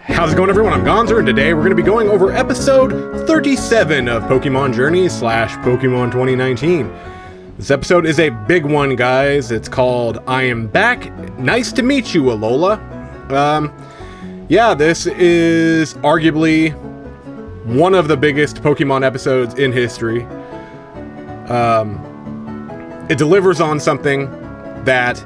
How's it going, everyone? I'm Gonzer, and today we're going to be going over episode 37 of Pokemon Journey / Pokemon 2019. This episode is a big one, guys. It's called I Am Back. Nice to meet you, Alola. Yeah, this is arguably one of the biggest Pokemon episodes in history. It delivers on something that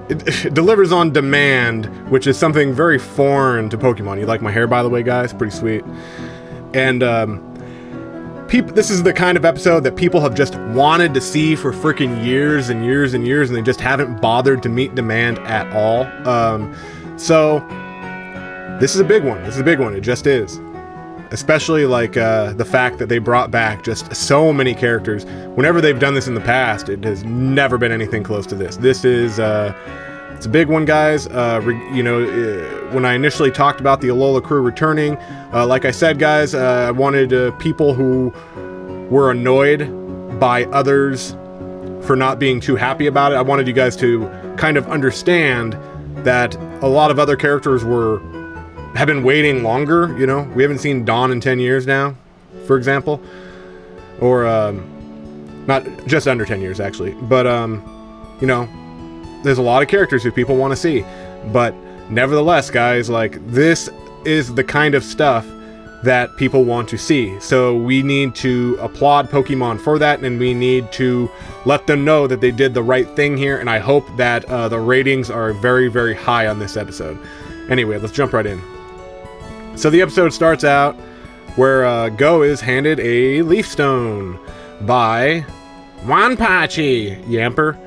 it delivers on demand, which is something very foreign to Pokemon. You like my hair, by the way, guys? Pretty sweet. And this is the kind of episode that people have just wanted to see for freaking years and years and years, and they just haven't bothered to meet demand at all. So this is a big one. This is a big one. It just is. Especially like the fact that they brought back just so many characters. Whenever they've done this in the past, it has never been anything close to this. This is it's a big one, guys. When I initially talked about the Alola crew returning, like I said, guys, I wanted people who were annoyed by others for not being too happy about it. I wanted you guys to kind of understand that a lot of other characters have been waiting longer. You know, we haven't seen Dawn in 10 years now, for example, or not just under 10 years actually, but there's a lot of characters who people want to see. But nevertheless, guys, like, this is the kind of stuff that people want to see. So we need to applaud Pokemon for that, and we need to let them know that they did the right thing here, and I hope that the ratings are very, very high on this episode. Anyway, let's jump right in. So the episode starts out where Go is handed a Leaf Stone by Wanpachi Yamper,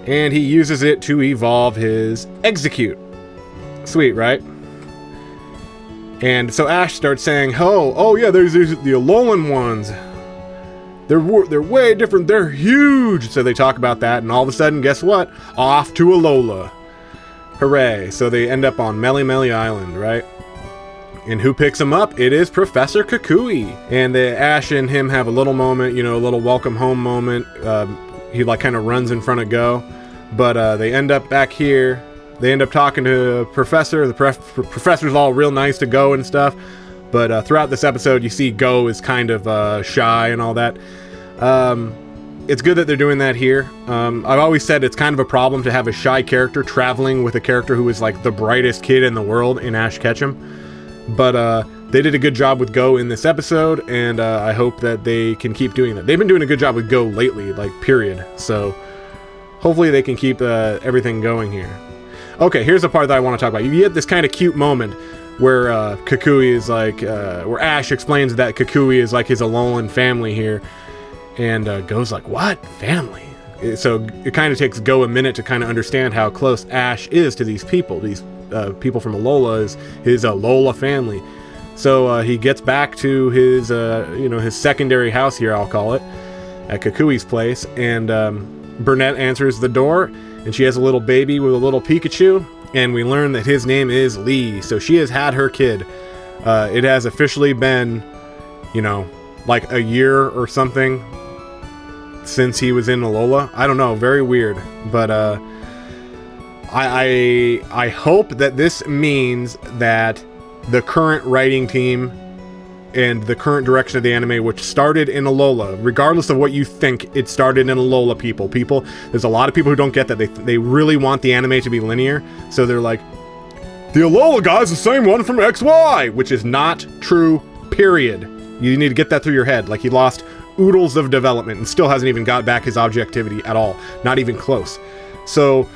and he uses it to evolve his Execute. Sweet, right? And so Ash starts saying, oh yeah, there's the Alolan ones. They're way different. They're huge. So they talk about that, and all of a sudden, guess what? Off to Alola. Hooray. So they end up on Meli Meli Island, right? And who picks him up? It is Professor Kukui. And Ash and him have a little moment, a little welcome home moment. He kind of runs in front of Go. But they end up back here. They end up talking to Professor. The Professor's all real nice to Go and stuff. But throughout this episode, you see Go is kind of shy and all that. It's good that they're doing that here. I've always said it's kind of a problem to have a shy character traveling with a character who is like the brightest kid in the world in Ash Ketchum. But they did a good job with Go in this episode, and I hope that they can keep doing that. They've been doing a good job with Go lately, period. So hopefully they can keep everything going here. Okay, here's the part that I want to talk about. You get this kind of cute moment where Kukui is where Ash explains that Kukui is like his Alolan family here, and Go's like, what? Family? So it kind of takes Go a minute to kind of understand how close Ash is to these people. These people from Alola is his Alola family. So he gets back to his his secondary house here, I'll call it, at Kukui's place, and Burnett answers the door, and she has a little baby with a little Pikachu, and we learn that his name is Lee. So she has had her kid. It has officially been, like a year or something since he was in Alola. I don't know, very weird, but I hope that this means that the current writing team and the current direction of the anime, which started in Alola, regardless of what you think, it started in Alola, people. There's a lot of people who don't get that. They really want the anime to be linear, so they're like, the Alola guy's the same one from XY, which is not true, period. You need to get that through your head. Like, he lost oodles of development and still hasn't even got back his objectivity at all. Not even close. So,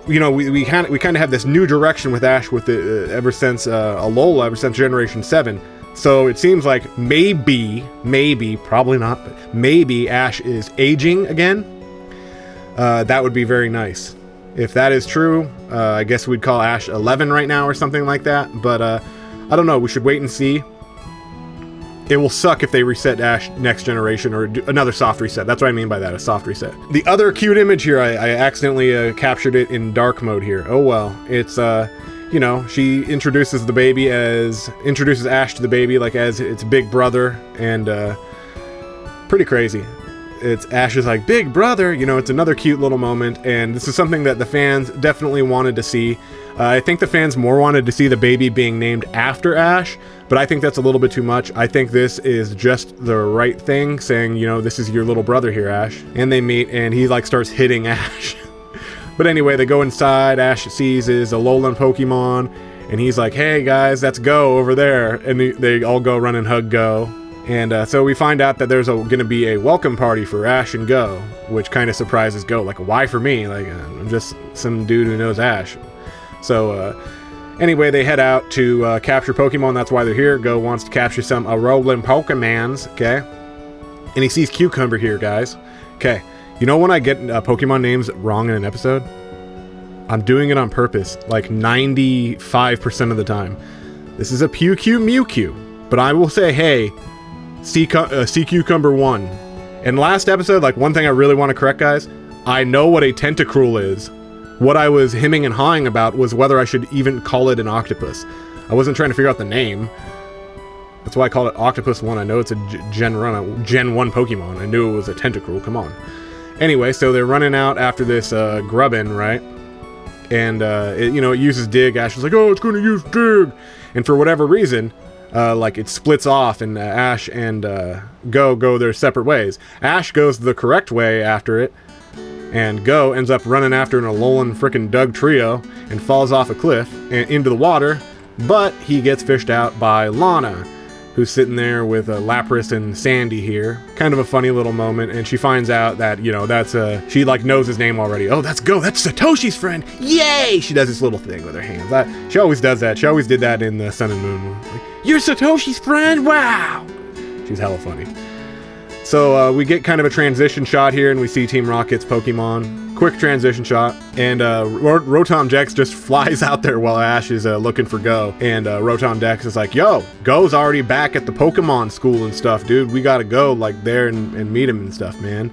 we kind of have this new direction with Ash with ever since Alola, ever since Generation 7. So it seems like maybe, probably not, but maybe Ash is aging again. That would be very nice. If that is true, I guess we'd call Ash 11 right now or something like that. But I don't know. We should wait and see. It will suck if they reset Ash next generation or do another soft reset. That's what I mean by that, a soft reset. The other cute image here, I accidentally captured it in dark mode here. Oh well. It's, she introduces Ash to the baby like as its big brother, and pretty crazy. It's Ash is like, big brother, it's another cute little moment, and this is something that the fans definitely wanted to see. I think the fans more wanted to see the baby being named after Ash, but I think that's a little bit too much. I think this is just the right thing, saying, you know, this is your little brother here, Ash. And they meet, and he like starts hitting Ash. But anyway, they go inside. Ash sees his Alolan Pokemon, and he's like, hey guys, that's Go over there. And they all go run and hug Go. And so we find out that there's going to be a welcome party for Ash and Go, which kind of surprises Go. Like, why for me? Like, I'm just some dude who knows Ash. So anyway, they head out to capture Pokemon. That's why they're here. Go wants to capture some Alolan Pokemons, okay? And he sees Cucumber here, guys. Okay, you know when I get Pokemon names wrong in an episode? I'm doing it on purpose, like 95% of the time. This is a Mewtwo, but I will say, hey, Sea Cucumber 1. And last episode, like, one thing I really want to correct, guys, I know what a Tentacruel is. What I was hemming and hawing about was whether I should even call it an octopus. I wasn't trying to figure out the name. That's why I called it Octopus 1. I know it's a Gen 1 Pokemon. I knew it was a Tentacruel. Come on. Anyway, so they're running out after this Grubbin, right? And, it uses Dig. Ash is like, oh, it's going to use Dig. And for whatever reason, like, it splits off, and Ash and Go their separate ways. Ash goes the correct way after it, and Go ends up running after an Alolan frickin' Doug trio and falls off a cliff and into the water, but he gets fished out by Lana, who's sitting there with Lapras and Sandy here. Kind of a funny little moment, and she finds out that, you know, that's she like knows his name already. Oh, that's Go, that's Satoshi's friend, yay! She does this little thing with her hands. She always does that. She always did that in the Sun and Moon. Like, you're Satoshi's friend, wow! She's hella funny. So we get kind of a transition shot here, and we see Team Rocket's Pokemon. Quick transition shot, and Rotom Dex just flies out there while Ash is looking for Go. And Rotom Dex is like, yo, Go's already back at the Pokemon school and stuff, dude. We gotta go, like, there and meet him and stuff, man.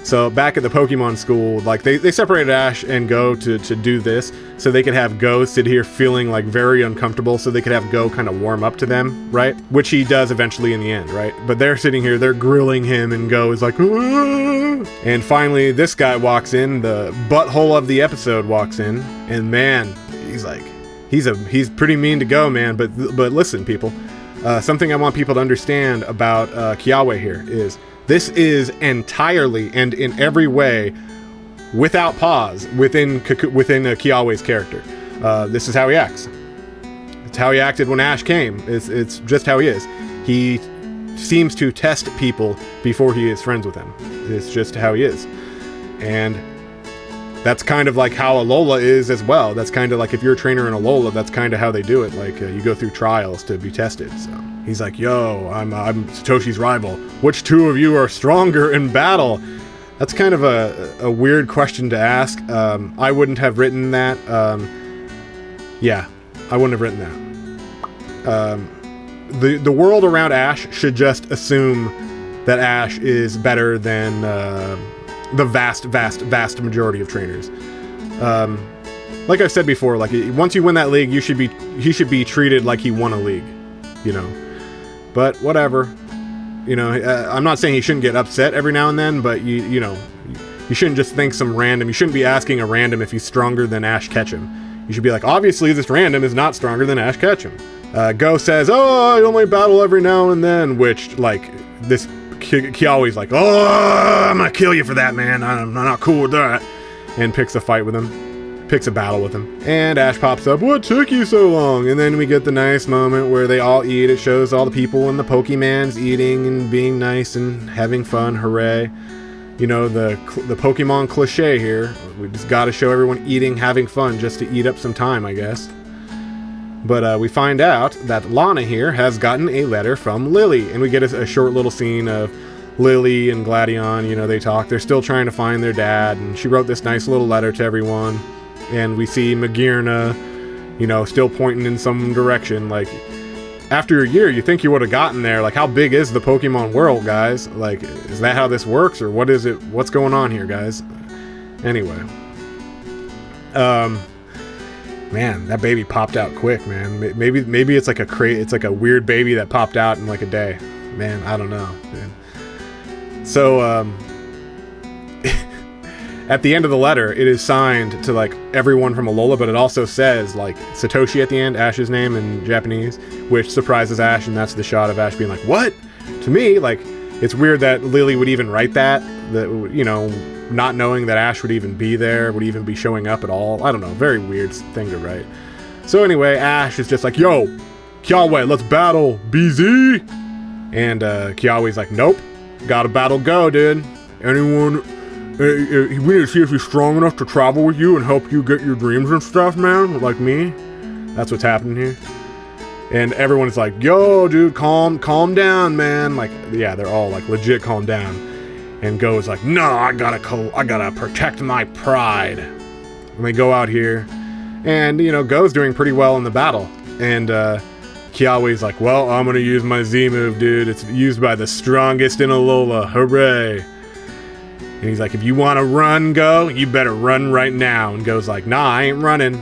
So back at the Pokemon school, like, they separated Ash and Go to do this, so they could have Go sit here feeling, like, very uncomfortable, so they could have Go kind of warm up to them, right? Which he does eventually in the end, right? But they're sitting here, they're grilling him, and Go is like, aah! And finally, this guy walks in, the butthole of the episode walks in, and man, he's like, he's pretty mean to Go, man. But listen, people, something I want people to understand about Kiawe here is, this is entirely and in every way, without pause, within Kiawe's character. This is how he acts. It's how he acted when Ash came. It's just how he is. He seems to test people before he is friends with them. It's just how he is. And that's kind of like how Alola is as well. That's kind of like, if you're a trainer in Alola, that's kind of how they do it. Like, you go through trials to be tested, so. He's like, yo, I'm Satoshi's rival. Which two of you are stronger in battle? That's kind of a weird question to ask. I wouldn't have written that. Yeah, I wouldn't have written that. The world around Ash should just assume that Ash is better than the vast majority of trainers. Like I've said before, like, once you win that league, he should be treated like he won a league, you know. But whatever, you know. I'm not saying he shouldn't get upset every now and then, but you know, you shouldn't just think some random. You shouldn't be asking a random if he's stronger than Ash Ketchum. You should be like, obviously this random is not stronger than Ash Ketchum. Go says, oh, I only battle every now and then, which, like, this Kiawe's like, oh, I'm gonna kill you for that, man. I'm not cool with that, and picks a fight with him. Picks a battle with him. And Ash pops up, what took you so long? And then we get the nice moment where they all eat. It shows all the people in the Pokemans eating and being nice and having fun. Hooray. You know, the Pokemon cliche here. We just gotta show everyone eating, having fun, just to eat up some time, I guess. But we find out that Lana here has gotten a letter from Lily. And we get a short little scene of Lily and Gladion. You know, they talk. They're still trying to find their dad. And she wrote this nice little letter to everyone. And we see Magearna, you know, still pointing in some direction. Like, after a year, you think you would have gotten there. Like, how big is the Pokemon world, guys? Like, is that how this works, or what is it? What's going on here, guys? Anyway. Man, that baby popped out quick, man. Maybe it's like it's like a weird baby that popped out in like a day. Man, I don't know, man. So, at the end of the letter, it is signed to like everyone from Alola, but it also says like Satoshi at the end, Ash's name in Japanese, which surprises Ash, and that's the shot of Ash being like, what? To me, like, it's weird that Lily would even write that, you know, not knowing that Ash would even be there, would even be showing up at all. I don't know, very weird thing to write. So anyway, Ash is just like, yo, Kiawe, let's battle, BZ! And Kiawe's like, nope, gotta battle Go, dude. Anyone... we need to see if he's strong enough to travel with you and help you get your dreams and stuff, man, like me. That's what's happening here. And everyone's like, yo, dude, calm down, man. Like, yeah, they're all like, legit calm down. And Go is like, no, I gotta protect my pride. And they go out here, and, you know, Go's doing pretty well in the battle. And Kiawe's like, well, I'm gonna use my Z move, dude. It's used by the strongest in Alola. Hooray. And he's like, if you want to run, Go, you better run right now. And Go's like, nah, I ain't running.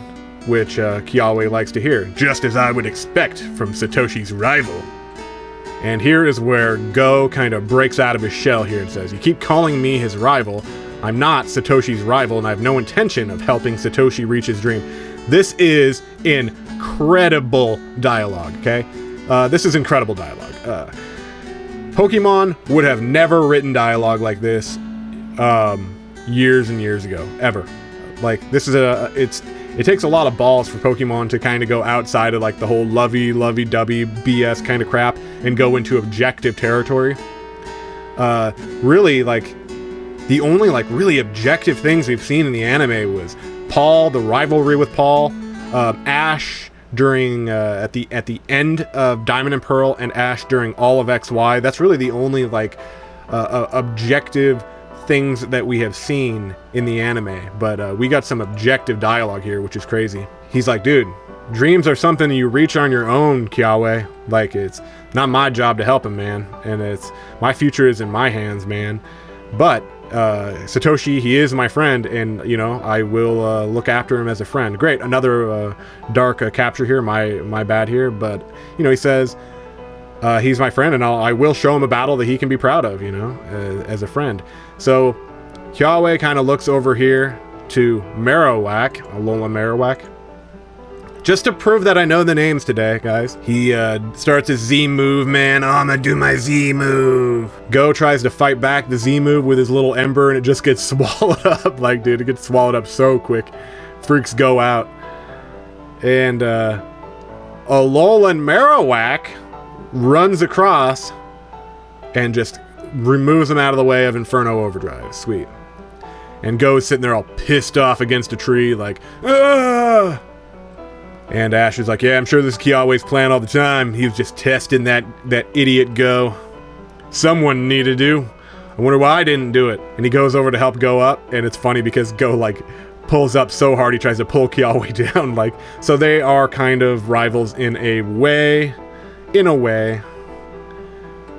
Which Kiawe likes to hear, just as I would expect from Satoshi's rival. And here is where Go kind of breaks out of his shell here and says, you keep calling me his rival. I'm not Satoshi's rival, and I have no intention of helping Satoshi reach his dream. This is incredible dialogue, okay? This is incredible dialogue. Pokemon would have never written dialogue like this years and years ago, ever. Like, this is it takes a lot of balls for Pokemon to kind of go outside of like the whole lovey-dovey BS kind of crap and go into objective territory. Really, like, the only like really objective things we've seen in the anime was Paul, the rivalry with Paul, Ash during at the end of Diamond and Pearl, and Ash during all of XY. That's really the only like objective things that we have seen in the anime, but we got some objective dialogue here, which is crazy. He's like, dude, dreams are something you reach on your own, Kiawe. Like, it's not my job to help him, man, and it's my future is in my hands, man. But Satoshi, he is my friend, and you know, I will look after him as a friend. Great, another dark capture here, my bad here, but you know, he says he's my friend, and I will show him a battle that he can be proud of, you know, as a friend. So Kiawe kind of looks over here to Marowak, Alola Marowak, just to prove that I know the names today, guys. He starts his Z move, man. Oh, I'm gonna do my Z move. Go tries to fight back the Z move with his little ember, and it just gets swallowed up. Like, dude, it gets swallowed up so quick. Freaks Go out. And Alolan Marowak runs across and just removes him out of the way of Inferno Overdrive. Sweet. And Go's sitting there all pissed off against a tree, like, ah! And Ash is like, yeah, I'm sure this is Kiawe's plan all the time. He was just testing that idiot Go. Someone needed to. I wonder why I didn't do it. And he goes over to help Go up, and it's funny because Go, like, pulls up so hard he tries to pull Kiawe down. Like, so they are kind of rivals in a way.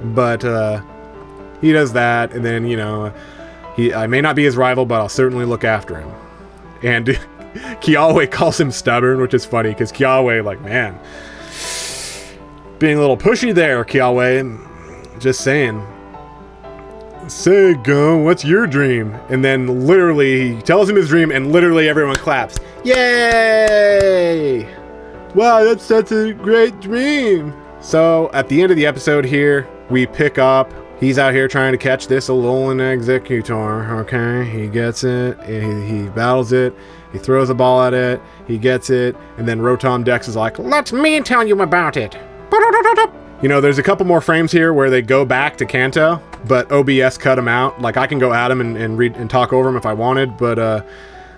But he does that, and then, you know, I may not be his rival, but I'll certainly look after him. And Kiawe calls him stubborn, which is funny, because Kiawe, like, man, being a little pushy there, Kiawe. Just saying. Say, Go, what's your dream? And then literally, he tells him his dream, and literally everyone claps. Yay! Wow, that's such a great dream. So, at the end of the episode here, we pick up, he's out here trying to catch this Alolan Executor, okay? He gets it, he battles it, he throws a ball at it, he gets it, and then Rotom Dex is like, let me tell you about it. You know, there's a couple more frames here where they go back to Kanto, but OBS cut him out. Like, I can go at him and read and talk over him if I wanted, but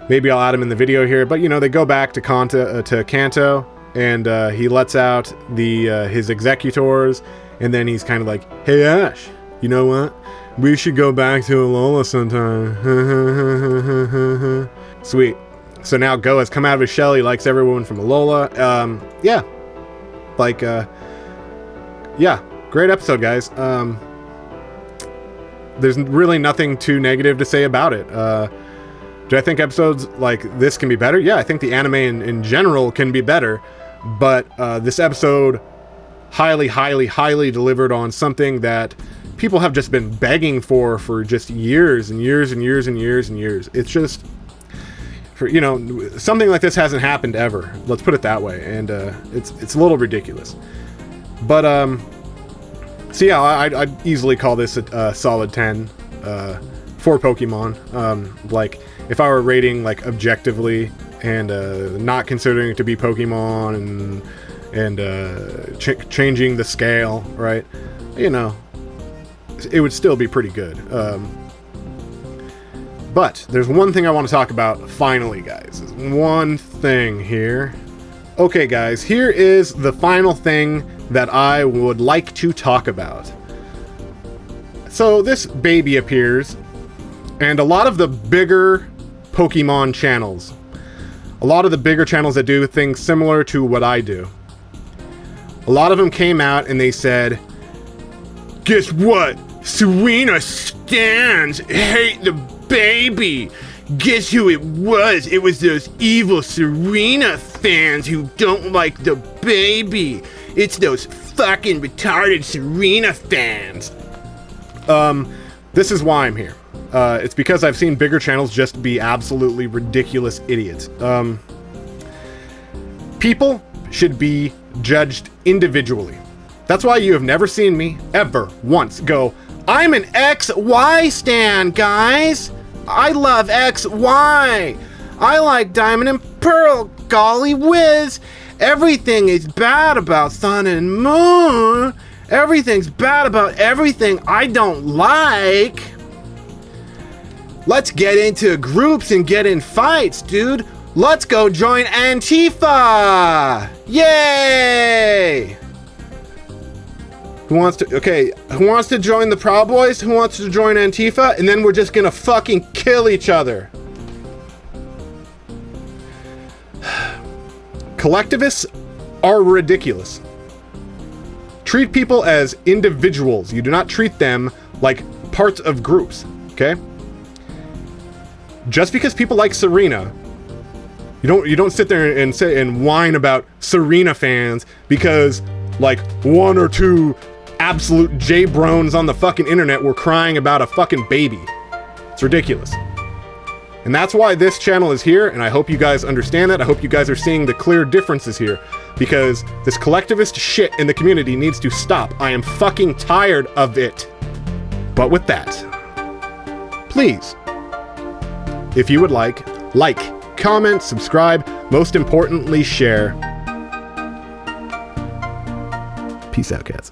maybe I'll add him in the video here. But, you know, they go back to Kanto, and he lets out his executors, and then he's kind of like, hey Ash, you know what? We should go back to Alola sometime. Sweet. So now Go has come out of his shell. He likes everyone from Alola. Yeah. Like, yeah. Great episode, guys. There's really nothing too negative to say about it. Do I think episodes like this can be better? Yeah, I think the anime in general can be better. But this episode highly delivered on something that people have just been begging for just years and years and years and years and years. It's just, for, you know, something like this hasn't happened ever. Let's put it that way. And it's a little ridiculous. But so yeah, I'd easily call this a solid 10 for Pokemon. Like if I were rating like objectively and not considering it to be Pokemon and changing the scale, right? You know, it would still be pretty good. But there's one thing I want to talk about finally, guys. There's one thing here. Okay, guys, here is the final thing that I would like to talk about. So this baby appears, and a lot of the bigger Pokemon channels, a lot of the bigger channels that do things similar to what I do, a lot of them came out and they said, guess what? Serena Stans hate the baby. Guess who it was? It was those evil Serena fans who don't like the baby. It's those fucking retarded Serena fans. This is why I'm here. It's because I've seen bigger channels just be absolutely ridiculous idiots. People should be judged individually. That's why you have never seen me, ever, once, go, I'm an XY stan, guys! I love XY! I like Diamond and Pearl, golly whiz! Everything is bad about Sun and Moon! Everything's bad about everything I don't like! Let's get into groups and get in fights, dude! Let's go join Antifa! Yay! Who wants to join the Proud Boys? Who wants to join Antifa? And then we're just gonna fucking kill each other. Collectivists are ridiculous. Treat people as individuals. You do not treat them like parts of groups, okay? Just because people like Serena, you don't sit there and say and whine about Serena fans because like one or two absolute J-brones on the fucking internet were crying about a fucking baby. It's ridiculous. And that's why this channel is here, and I hope you guys understand that. I hope you guys are seeing the clear differences here, because this collectivist shit in the community needs to stop. I am fucking tired of it. But with that, please, if you would like, comment, subscribe, most importantly, share. Peace out, cats.